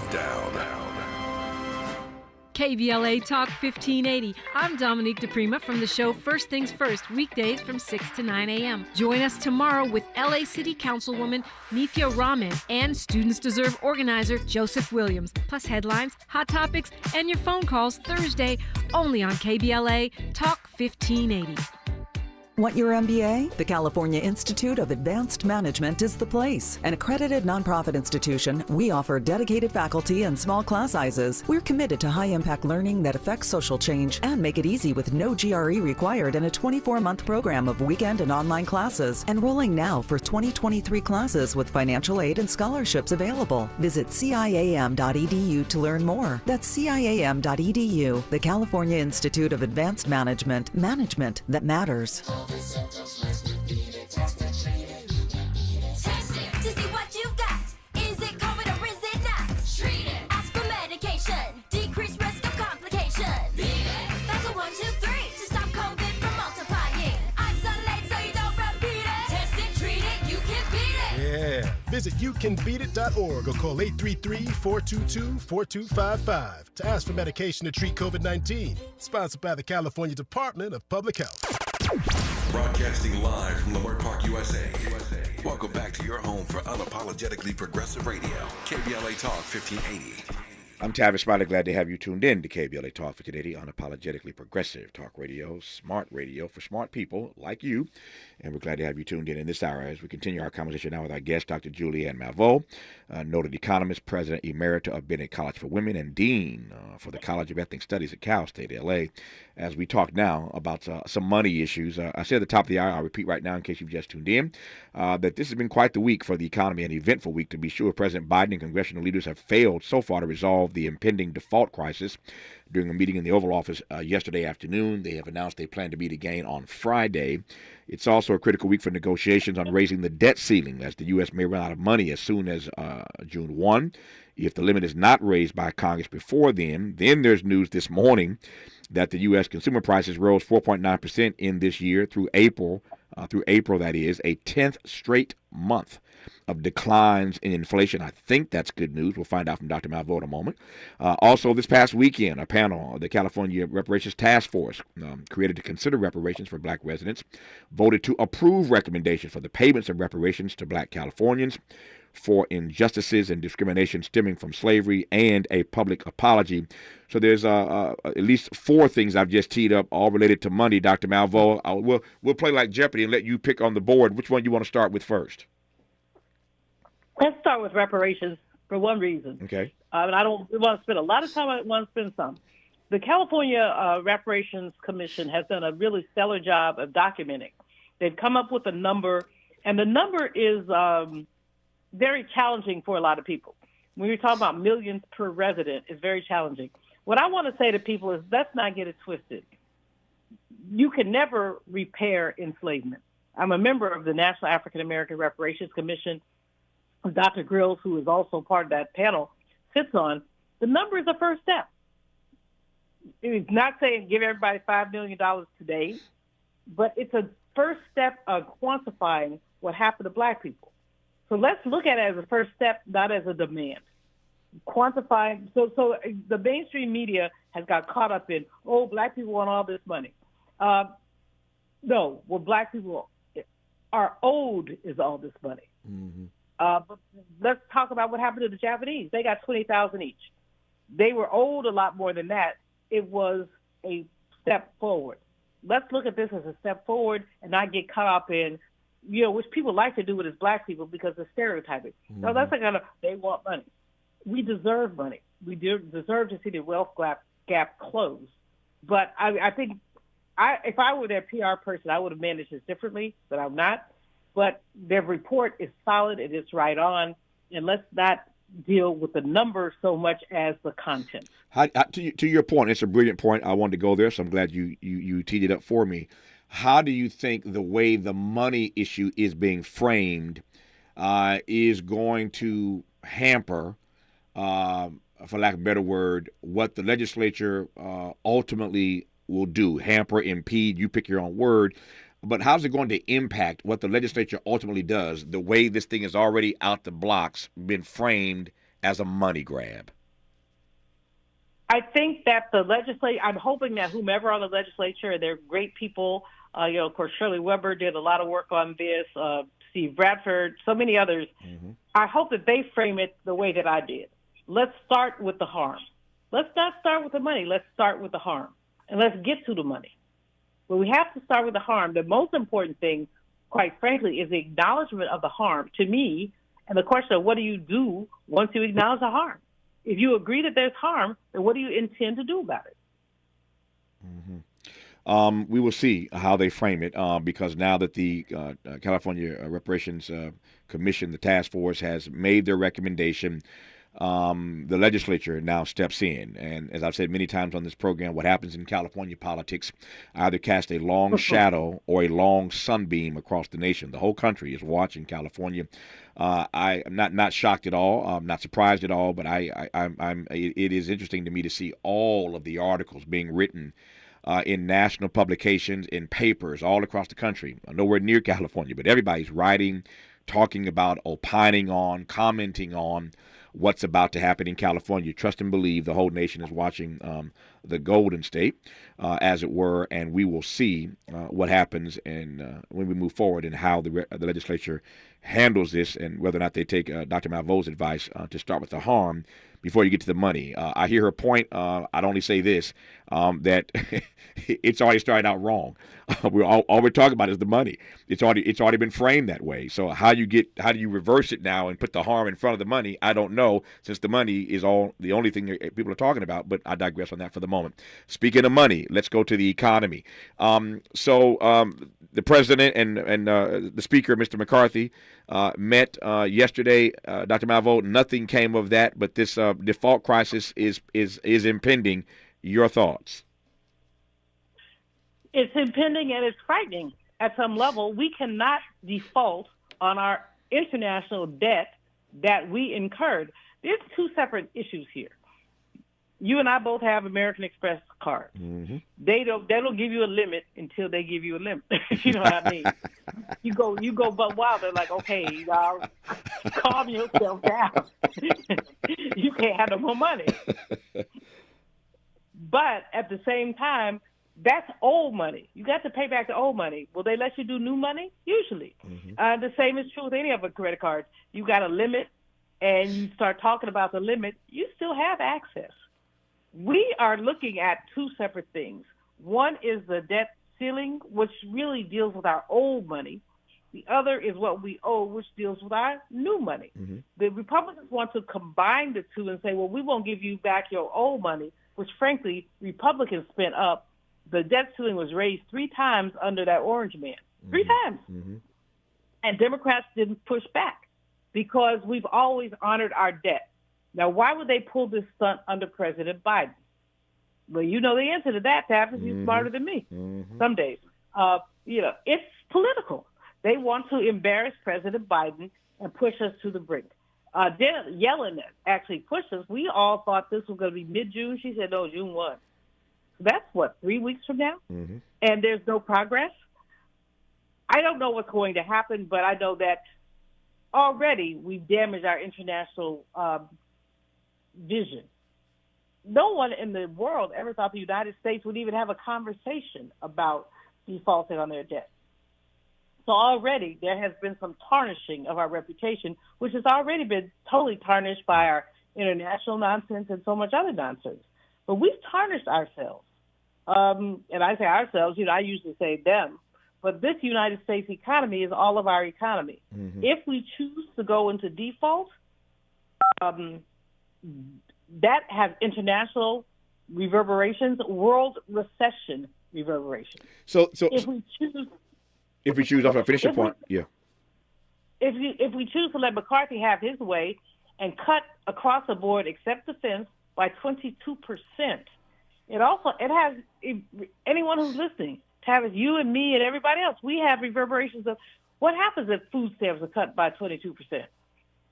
KBLA Talk 1580. I'm Dominique DePrima from the show First Things First, weekdays from 6 to 9 a.m. Join us tomorrow with LA City Councilwoman Nithya Raman and Students Deserve organizer Joseph Williams, plus headlines, hot topics, and your phone calls Thursday only on KBLA Talk 1580. Want your MBA? The California Institute of Advanced Management is the place. An accredited nonprofit institution, we offer dedicated faculty and small class sizes. We're committed to high-impact learning that affects social change and make it easy with no GRE required in a 24-month program of weekend and online classes. Enrolling now for 2023 classes with financial aid and scholarships available. Visit ciam.edu to learn more. That's ciam.edu, the California Institute of Advanced Management. Management that matters. Test it to see what you've got. Is it COVID or is it not? Treat it. Ask for medication. Decrease risk of complications. Beat it. That's a 1, 2, 3 to stop COVID from multiplying. Isolate so you don't repeat it. Test it, treat it, you can beat it. Yeah. Visit youcanbeatit.org or call 833-422-4255 to ask for medication to treat COVID-19. Sponsored by the California Department of Public Health. Broadcasting live from Leimert Park, USA. Welcome back to your home for unapologetically progressive radio. KBLA Talk 1580. I'm Tavis Smiley. Glad to have you tuned in to KBLA Talk 1580, unapologetically progressive talk radio, smart radio for smart people like you. And we're glad to have you tuned in this hour as we continue our conversation now with our guest, Dr. Julianne Malveaux, noted economist, president emerita of Bennett College for Women, and dean for the College of Ethnic Studies at Cal State, LA. As we talk now about some money issues, I said at the top of the hour, I'll repeat right now in case you've just tuned in, that this has been quite the week for the economy, an eventful week to be sure. President Biden and congressional leaders have failed so far to resolve the impending default crisis. During a meeting in the Oval Office yesterday afternoon, they have announced they plan to meet again on Friday. It's also a critical week for negotiations on raising the debt ceiling, as the U.S. may run out of money as soon as June 1. If the limit is not raised by Congress before then there's news this morning that the U.S. consumer prices rose 4.9% in this year through April, that is, a 10th straight month of declines in inflation. I think that's good news. We'll find out from Dr. Malveaux in a moment. Also, this past weekend, a panel of the California Reparations Task Force, created to consider reparations for black residents, voted to approve recommendations for the payments of reparations to black Californians for injustices and discrimination stemming from slavery and a public apology. So there's at least 4 things I've just teed up, all related to money. Dr. Malveaux, we'll play like Jeopardy and let you pick on the board. Which one you want to start with first? Let's start with reparations for one reason. Okay. I don't want to spend a lot of time. I want to spend some. The California Reparations Commission has done a really stellar job of documenting. They've come up with a number, and the number is very challenging for a lot of people. When you're talking about millions per resident, it's very challenging. What I want to say to people is, let's not get it twisted. You can never repair enslavement. I'm a member of the National African American Reparations Commission. Dr. Grills, who is also part of that panel, sits on. The number is a first step. It's not saying give everybody $5 million today, but it's a first step of quantifying what happened to black people. So let's look at it as a first step, not as a demand. Quantifying. So the mainstream media has got caught up in, black people want all this money. No, what black people are owed is all this money. Mm-hmm. But let's talk about what happened to the Japanese. They got $20,000 each. They were owed a lot more than that. It was a step forward. Let's look at this as a step forward and not get caught up in, which people like to do with as black people because of stereotyping. Mm-hmm. No, that's they want money. We deserve money. We deserve to see the wealth gap close. But I think if I were their PR person, I would have managed this differently, but I'm not. But their report is solid and it's right on. And let's not deal with the numbers so much as the content. To your point, it's a brilliant point. I wanted to go there, so I'm glad you teed it up for me. How do you think the way the money issue is being framed is going to hamper, for lack of a better word, what the legislature ultimately will do? Hamper, impede, you pick your own word. But how's it going to impact what the legislature ultimately does, the way this thing is already out the blocks, been framed as a money grab? I think that the legislature, I'm hoping that whomever on the legislature, they're great people. Of course, Shirley Weber did a lot of work on this, Steve Bradford, so many others. Mm-hmm. I hope that they frame it the way that I did. Let's start with the harm. Let's not start with the money. Let's start with the harm. And let's get to the money. But we have to start with the harm. The most important thing, quite frankly, is the acknowledgement of the harm to me, and the question of what do you do once you acknowledge the harm? If you agree that there's harm, then what do you intend to do about it? We will see how they frame it because now that the California Reparations Commission, the task force, has made their recommendation, the legislature now steps in. And as I've said many times on this program, what happens in California politics either casts a long shadow or a long sunbeam across the nation. The whole country is watching California. I am not shocked at all. I'm not surprised at all. But it is interesting to me to see all of the articles being written in national publications, in papers all across the country, nowhere near California, but everybody's writing, talking about, opining on, commenting on what's about to happen in California. Trust and believe the whole nation is watching the Golden State, as it were, and we will see what happens and when we move forward and how the legislature handles this and whether or not they take Dr. Malveau's advice to start with the harm before you get to the money. I hear her point. I'd only say this, that it's already started out wrong. All we're talking about is the money. It's already been framed that way. So how do you reverse it now and put the harm in front of the money? I don't know, since the money is the only thing that people are talking about, but I digress on that for the moment. Speaking of money, let's go to the economy. The president and the speaker, Mr. McCarthy, met yesterday. Dr. Malveaux, nothing came of that, but this default crisis is impending. Your thoughts? It's impending and it's frightening at some level. We cannot default on our international debt that we incurred. There's two separate issues here. You and I both have American Express cards. Mm-hmm. They don't give you a limit until they give you a limit. You know what I mean? You go, but wow, they're like, okay, calm yourself down. You can't have no more money. But at the same time, that's old money. You got to pay back the old money. Will they let you do new money? Usually. Mm-hmm. The same is true with any of the credit cards. You got a limit, and you start talking about the limit, you still have access. We are looking at two separate things. One is the debt ceiling, which really deals with our old money. The other is what we owe, which deals with our new money. Mm-hmm. The Republicans want to combine the two and say, well, we won't give you back your old money, which, frankly, Republicans spent up. The debt ceiling was raised 3 times under that orange man. 3 times. Mm-hmm. And Democrats didn't push back because we've always honored our debt. Now, why would they pull this stunt under President Biden? Well, you know the answer to that, Tavis. You're smarter than me some days. It's political. They want to embarrass President Biden and push us to the brink. Yellen actually pushed us. We all thought this was going to be mid-June. She said, no, June 1. That's, 3 weeks from now? Mm-hmm. And there's no progress? I don't know what's going to happen, but I know that already we've damaged our international vision. No one in the world ever thought the United States would even have a conversation about defaulting on their debt. So already there has been some tarnishing of our reputation, which has already been totally tarnished by our international nonsense and so much other nonsense. But we've tarnished ourselves. And I say ourselves, I usually say them. But this United States economy is all of our economy. Mm-hmm. If we choose to go into default, that has international reverberations, world recession reverberations. So if we choose, I'll finish your point. Yeah. If we choose to let McCarthy have his way and cut across the board, except defense, by 22%, it has anyone who's listening, Tavis, you and me and everybody else, we have reverberations of what happens if food stamps are cut by 22%.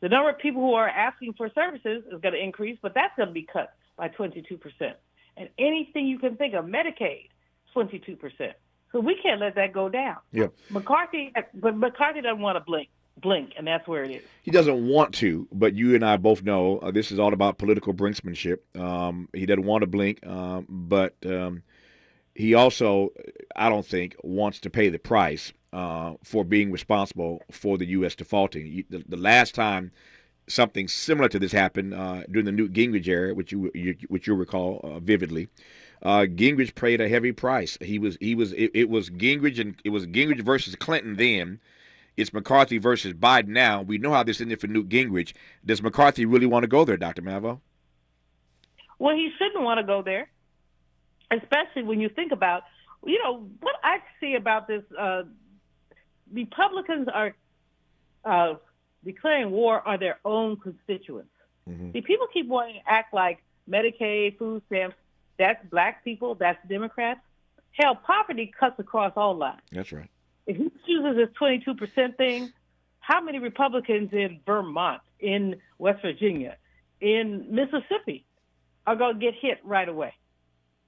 The number of people who are asking for services is going to increase, but that's going to be cut by 22%. And anything you can think of, Medicaid, 22%. So we can't let that go down. Yeah. McCarthy doesn't want to blink, and that's where it is. He doesn't want to, but you and I both know this is all about political brinksmanship. He doesn't want to blink, but he also, I don't think, wants to pay the price for being responsible for the U.S. defaulting. The last time something similar to this happened during the Newt Gingrich era, which you'll recall vividly, Gingrich paid a heavy price. It was Gingrich, and it was Gingrich versus Clinton then. It's McCarthy versus Biden now. We know how this ended for Newt Gingrich. Does McCarthy really want to go there, Dr. Malvo? Well, he shouldn't want to go there, especially when you think about, what I see about this. Republicans are declaring war on their own constituents. Mm-hmm. See, people keep wanting to act like Medicaid, food stamps, that's black people, that's Democrats. Hell, poverty cuts across all lines. That's right. If he chooses this 22% thing, how many Republicans in Vermont, in West Virginia, in Mississippi are going to get hit right away?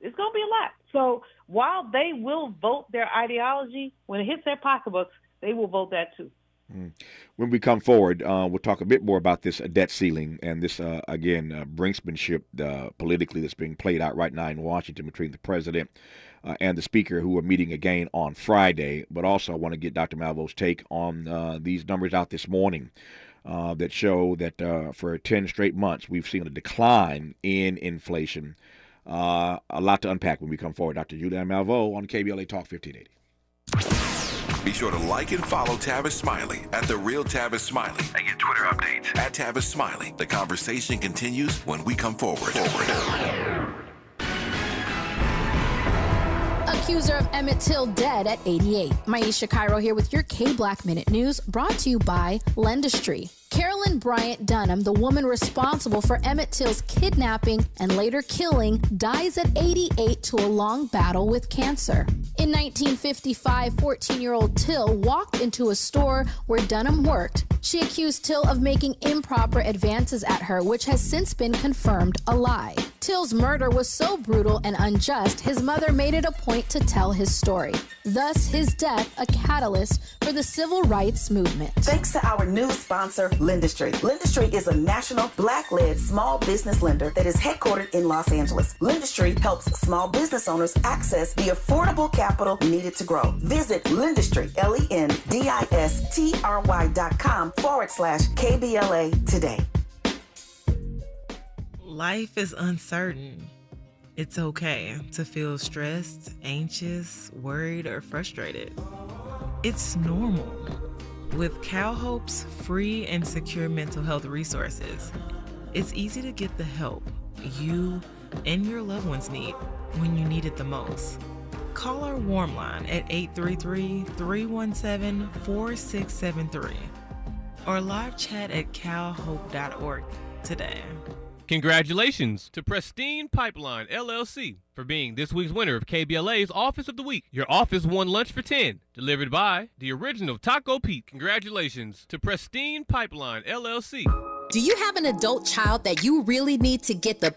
It's going to be a lot. So while they will vote their ideology, when it hits their pocketbooks, they will vote that too. When we come forward, we'll talk a bit more about this debt ceiling and this, brinksmanship politically that's being played out right now in Washington between the president and the speaker, who are meeting again on Friday. But also I want to get Dr. Malvo's take on these numbers out this morning that show that for 10 straight months we've seen a decline in inflation. A lot to unpack when we come forward. Dr. Julian Malvo on KBLA Talk 1580. Be sure to like and follow Tavis Smiley at The Real Tavis Smiley and get Twitter updates at Tavis Smiley. The conversation continues when we come forward. Accuser of Emmett Till dead at 88. Maisha Cairo here with your K-Black Minute News, brought to you by Lendistry. Carolyn Bryant Dunham, the woman responsible for Emmett Till's kidnapping and later killing, dies at 88 to a long battle with cancer. In 1955, 14-year-old Till walked into a store where Dunham worked. She accused Till of making improper advances at her, which has since been confirmed a lie. Till's murder was so brutal and unjust, his mother made it a point to tell his story. Thus, his death a catalyst for the civil rights movement. Thanks to our new sponsor, Lendistry. Lendistry is a national Black-led small business lender that is headquartered in Los Angeles. Lendistry helps small business owners access the affordable capital needed to grow. Visit Lendistry, lendistry.com/KBLA today. Life is uncertain. It's okay to feel stressed, anxious, worried, or frustrated. It's normal. With CalHope's free and secure mental health resources, it's easy to get the help you and your loved ones need when you need it the most. Call our warm line at 833-317-4673 or live chat at calhope.org today. Congratulations to Pristine Pipeline, LLC, for being this week's winner of KBLA's Office of the Week. Your office won lunch for 10, delivered by the original Taco Pete. Congratulations to Pristine Pipeline, LLC. Do you have an adult child that you really need to get the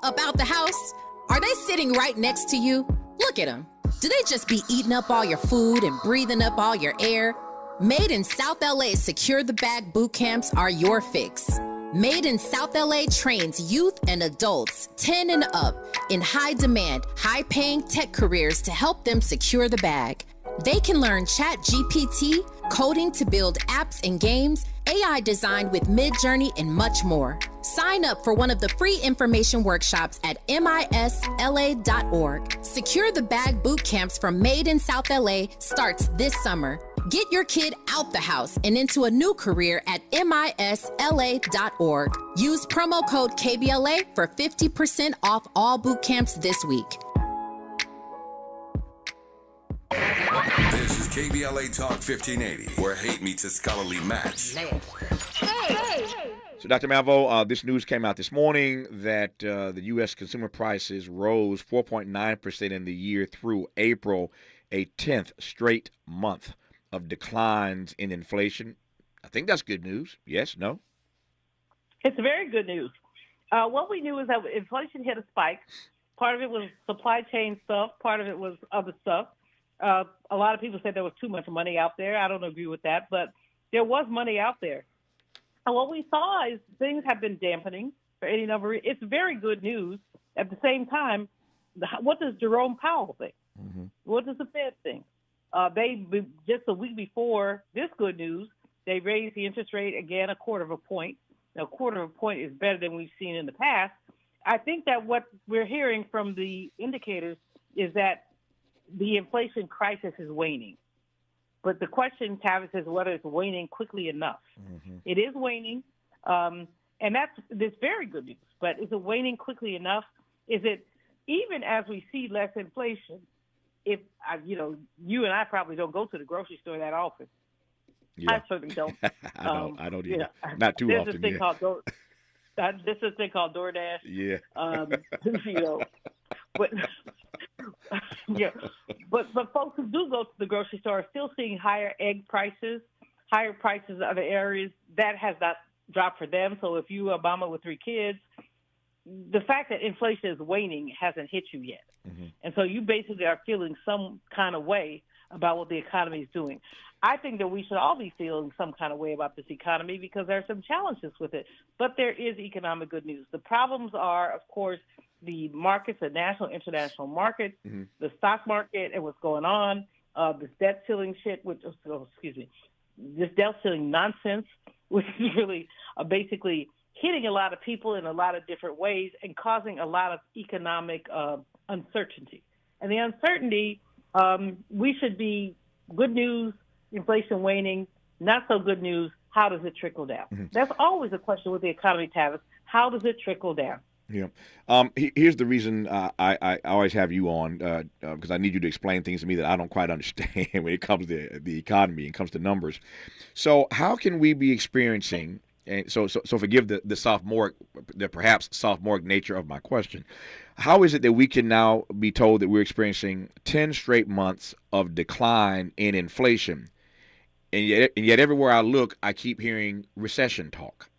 up out the house? Are they sitting right next to you? Look at them. Do they just be eating up all your food and breathing up all your air? Made in South LA's Secure the Bag boot camps are your fix. Made in South LA trains youth and adults 10 and up in high-demand, high-paying tech careers to help them secure the bag. They can learn ChatGPT, coding to build apps and games, AI design with Midjourney, and much more. Sign up for one of the free information workshops at misla.org. Secure the Bag boot camps from Made in South LA starts this summer. Get your kid out the house and into a new career at misla.org. Use promo code KBLA for 50% off all boot camps this week. This is KBLA Talk 1580, where hate meets a scholarly match. So, Dr. Malvo, this news came out this morning that the U.S. consumer prices rose 4.9% in the year through April, a 10th straight month of declines in inflation. I think that's good news. Yes, no? It's very good news. What we knew is that inflation hit a spike. Part of it was supply chain stuff. Part of it was other stuff. A lot of people said there was too much money out there. I don't agree with that, but there was money out there. And what we saw is things have been dampening for any number. It's very good news. At the same time, what does Jerome Powell think? Mm-hmm. What does the Fed think? They just a week before this good news, they raised the interest rate again a quarter of a point. Now, a quarter of a point is better than we've seen in the past. I think that what we're hearing from the indicators is that the inflation crisis is waning. But the question, Tavis, is whether it's waning quickly enough. Mm-hmm. It is waning, and that's very good news. But is it waning quickly enough? Is it, even as we see less inflation, if, you and I probably don't go to the grocery store that often. Yeah. I certainly don't. I don't either. Not too often. There's a thing called DoorDash. Yeah. But yeah, but folks who do go to the grocery store are still seeing higher egg prices, higher prices in other areas. That has not dropped for them. So if you are a mama with 3 kids, the fact that inflation is waning hasn't hit you yet. Mm-hmm. And so you basically are feeling some kind of way about what the economy is doing. I think that we should all be feeling some kind of way about this economy because there are some challenges with it. But there is economic good news. The problems are, of course, the markets, the national, international markets, mm-hmm. the stock market and what's going on, this debt ceiling shit, this debt ceiling nonsense, which is really basically hitting a lot of people in a lot of different ways and causing a lot of economic uncertainty. And the uncertainty, we should be good news, inflation waning, not so good news, how does it trickle down? Mm-hmm. That's always a question with the economy, Tavis. How does it trickle down? Yeah. Here's the reason I always have you on, because I need you to explain things to me that I don't quite understand when it comes to the economy and comes to numbers. So how can we be experiencing, and so forgive the perhaps sophomoric nature of my question, how is it that we can now be told that we're experiencing 10 straight months of decline in inflation, and yet everywhere I look, I keep hearing recession talk?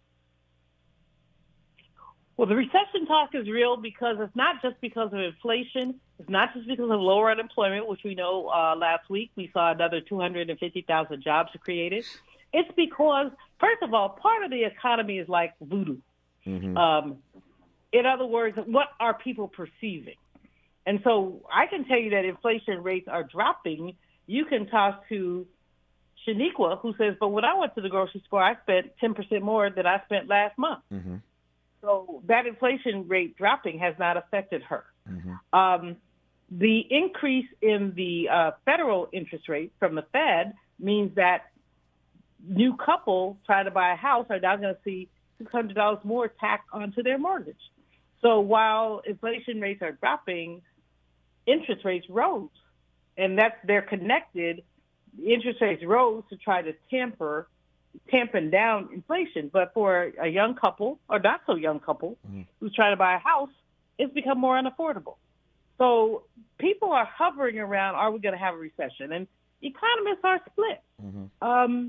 Well, the recession talk is real because it's not just because of inflation. It's not just because of lower unemployment, which we know last week we saw another 250,000 jobs created. It's because, first of all, part of the economy is like voodoo. Mm-hmm. In other words, what are people perceiving? And so I can tell you that inflation rates are dropping. You can talk to Shaniqua, who says, but when I went to the grocery store, I spent 10% more than I spent last month. Mm-hmm. So that inflation rate dropping has not affected her. Mm-hmm. The increase in the federal interest rate from the Fed means that new couple trying to buy a house are now going to see $600 more tacked onto their mortgage. So while inflation rates are dropping, interest rates rose. And they're connected. The interest rates rose to try to tampen down inflation. But for a young couple, or not so young couple, mm-hmm. who's trying to buy a house, it's become more unaffordable. So people are hovering around, are we going to have a recession? And economists are split. Mm-hmm.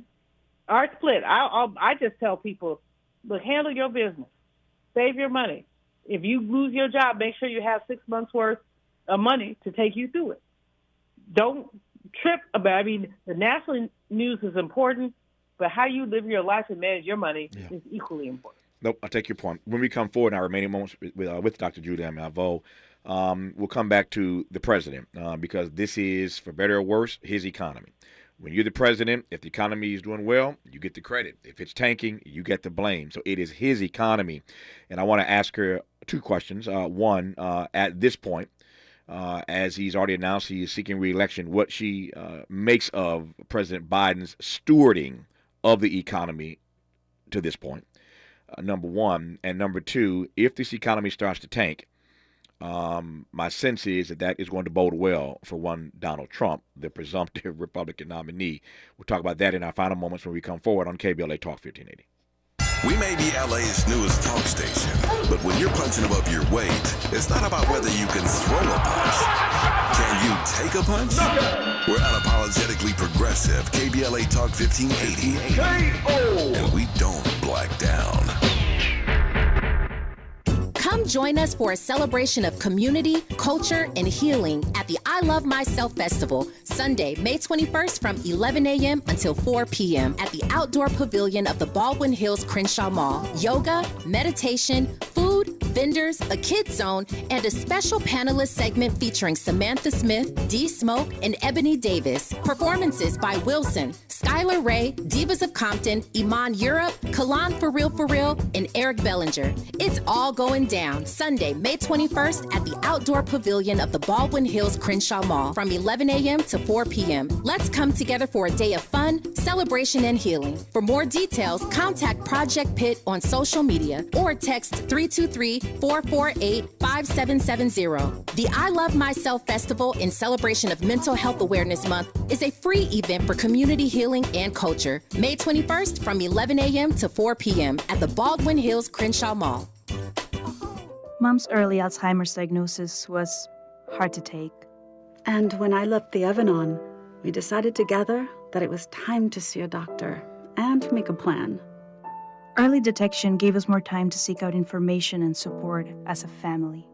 I just tell people, look, handle your business. Save your money. If you lose your job, make sure you have 6 months' worth of money to take you through it. Don't trip about it. The national news is important, but how you live your life and manage your money is equally important. Nope, I take your point. When we come forward in our remaining moments with Dr. Julia Malveaux, we'll come back to the president because this is, for better or worse, his economy. When you're the president, if the economy is doing well, you get the credit. If it's tanking, you get the blame. So it is his economy. And I want to ask her 2 questions. One, at this point, as he's already announced he is seeking re-election, what she makes of President Biden's stewarding of the economy to this point, number one. And number 2, if this economy starts to tank, my sense is that is going to bode well for one Donald Trump, the presumptive Republican nominee. We'll talk about that in our final moments when we come forward on KBLA Talk 1580. We may be LA's newest talk station, but when you're punching above your weight, it's not about whether you can throw a punch. Can you take a punch? We're unapologetically progressive. KBLA Talk 1580. K-O! And we don't black down. Come join us for a celebration of community, culture, and healing at the I Love Myself Festival, Sunday, May 21st from 11 a.m. until 4 p.m. at the Outdoor Pavilion of the Baldwin Hills Crenshaw Mall. Yoga, meditation, food, vendors, a kids zone, and a special panelist segment featuring Samantha Smith, D Smoke, and Ebony Davis. Performances by Wilson, Skylar Ray, Divas of Compton, Iman Europe, Kalan For Real, and Eric Bellinger. It's all going down Sunday, May 21st at the Outdoor Pavilion of the Baldwin Hills Crenshaw Mall from 11 a.m. to 4 p.m. Let's come together for a day of fun, celebration, and healing. For more details, contact Project Pitt on social media or text 323-448-5770. The I Love Myself Festival in celebration of Mental Health Awareness Month is a free event for community healing and culture. May 21st from 11 a.m. to 4 p.m. at the Baldwin Hills Crenshaw Mall. Mom's early Alzheimer's diagnosis was hard to take. And when I left the Evanon, we decided together that it was time to see a doctor and make a plan. Early detection gave us more time to seek out information and support as a family.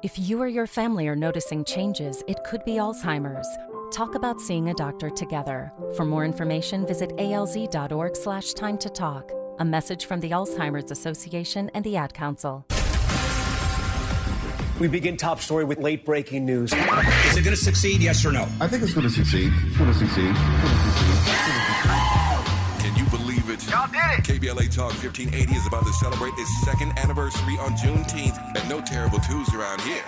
If you or your family are noticing changes, it could be Alzheimer's. Talk about seeing a doctor together. For more information, visit alz.org/time to talk. A message from the Alzheimer's Association and the Ad Council. We begin top story with late breaking news. Is it going to succeed, yes or no? I think it's going to succeed. It's going to succeed. Can you believe it? Y'all did it! KBLA Talk 1580 is about to celebrate its second anniversary on Juneteenth, and no terrible twos around here.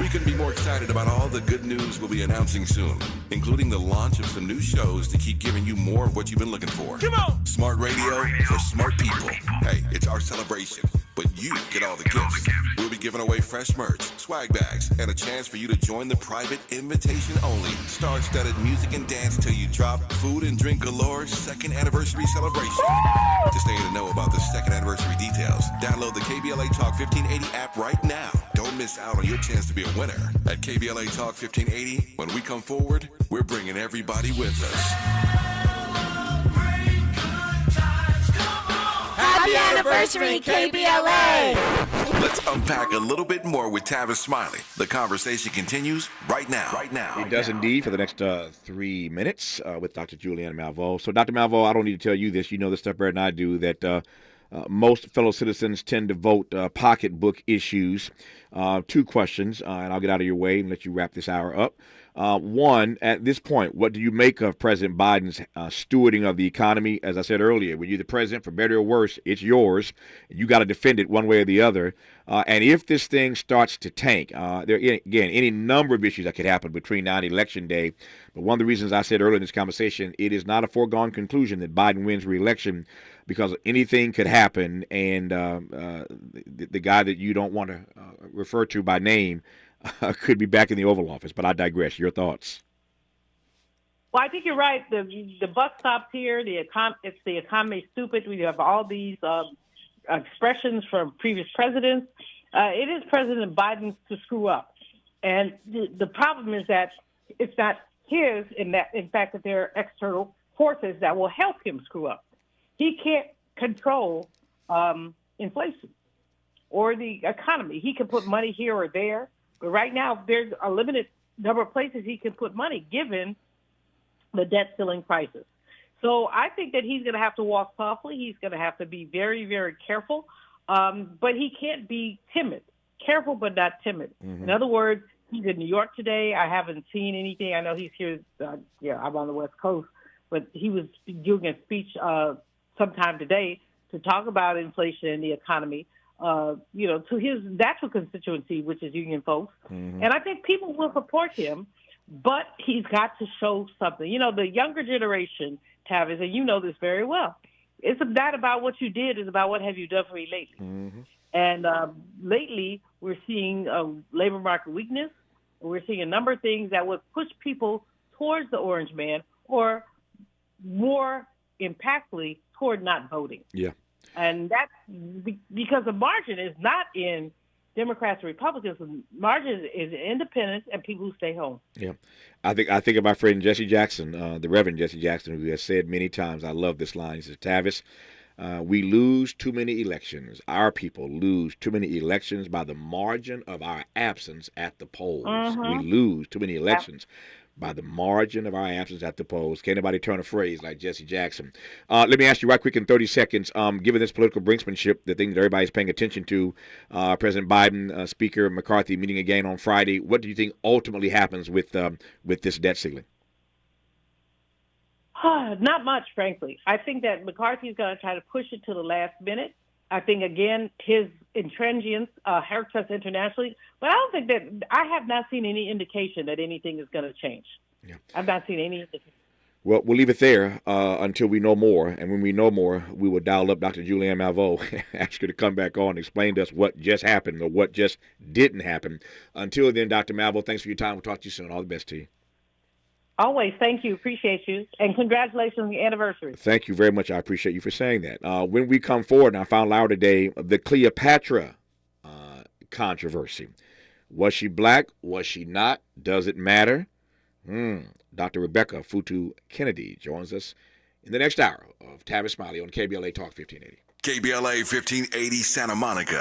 We couldn't be more excited about all the good news we'll be announcing soon, including the launch of some new shows to keep giving you more of what you've been looking for. Come on! Smart radio for smart people. Hey, it's our celebration, but you get all the gifts. We'll be giving away fresh merch, swag bags, and a chance for you to join the private invitation-only, star-studded music and dance till you drop, food and drink galore second anniversary celebration. To stay in the know about the second anniversary details, download the KBLA Talk 1580 app right now. Don't miss out on your chance to be a winner. At KBLA Talk 1580, when we come forward, we're bringing everybody with us. Happy anniversary, KBLA! Let's unpack a little bit more with Tavis Smiley. The conversation continues right now. It does indeed for the next 3 minutes with Dr. Juliana Malveaux. So, Dr. Malveaux, I don't need to tell you this. You know this stuff better than I do, that most fellow citizens tend to vote pocketbook issues. 2 questions, and I'll get out of your way and let you wrap this hour up. One, at this point, what do you make of President Biden's stewarding of the economy? As I said earlier, when you're the president, for better or worse, it's yours. You got to defend it one way or the other. And if this thing starts to tank, there again, any number of issues that could happen between now and Election Day. But one of the reasons I said earlier in this conversation, it is not a foregone conclusion that Biden wins re-election, because anything could happen, and the guy that you don't want to refer to by name could be back in the Oval Office. But I digress. Your thoughts? Well, I think you're right. The buck stops here. It's the economy stupid. We have all these expressions from previous presidents. It is President Biden to screw up, and the problem is that it's not his. In fact, that there are external forces that will help him screw up. He can't control inflation or the economy. He can put money here or there, but right now there's a limited number of places he can put money given the debt ceiling crisis. So I think that he's going to have to walk softly. He's going to have to be very, very careful, but he can't be timid. Careful, but not timid. Mm-hmm. In other words, he's in New York today. I haven't seen anything. I know he's here. I'm on the West Coast, but he was doing a speech sometime today to talk about inflation and the economy, to his natural constituency, which is union folks. Mm-hmm. And I think people will support him, but he's got to show something. The younger generation, Tavis, and you know this very well, it's not about what you did, it's about what have you done for me lately. Mm-hmm. And lately, we're seeing labor market weakness. We're seeing a number of things that would push people towards the orange man, or more impactfully toward not voting. Yeah. And that's because the margin is not in Democrats or Republicans. The margin is in independents and people who stay home. Yeah. I think of my friend Jesse Jackson, the Reverend Jesse Jackson, who has said many times, I love this line. He says, Tavis, we lose too many elections. Our people lose too many elections by the margin of our absence at the polls. Mm-hmm. We lose too many elections. by the margin of our absence at the polls. Can't nobody turn a phrase like Jesse Jackson. Let me ask you right quick in 30 seconds, given this political brinksmanship, the thing that everybody's paying attention to, President Biden, Speaker McCarthy meeting again on Friday, what do you think ultimately happens with this debt ceiling? Not much, frankly. I think that McCarthy's going to try to push it to the last minute. I think, again, his intransigence hurts us internationally. But I have not seen any indication that anything is going to change. Yeah. I've not seen any indication. Well, we'll leave it there until we know more. And when we know more, we will dial up Dr. Julianne Malveaux, ask her to come back on and explain to us what just happened or what just didn't happen. Until then, Dr. Malveaux, thanks for your time. We'll talk to you soon. All the best to you. Always. Thank you. Appreciate you. And congratulations on the anniversary. Thank you very much. I appreciate you for saying that. When we come forward, and I found out today, the Cleopatra controversy. Was she black? Was she not? Does it matter? Dr. Rebecca Futu Kennedy joins us in the next hour of Tavis Smiley on KBLA Talk 1580. KBLA 1580 Santa Monica.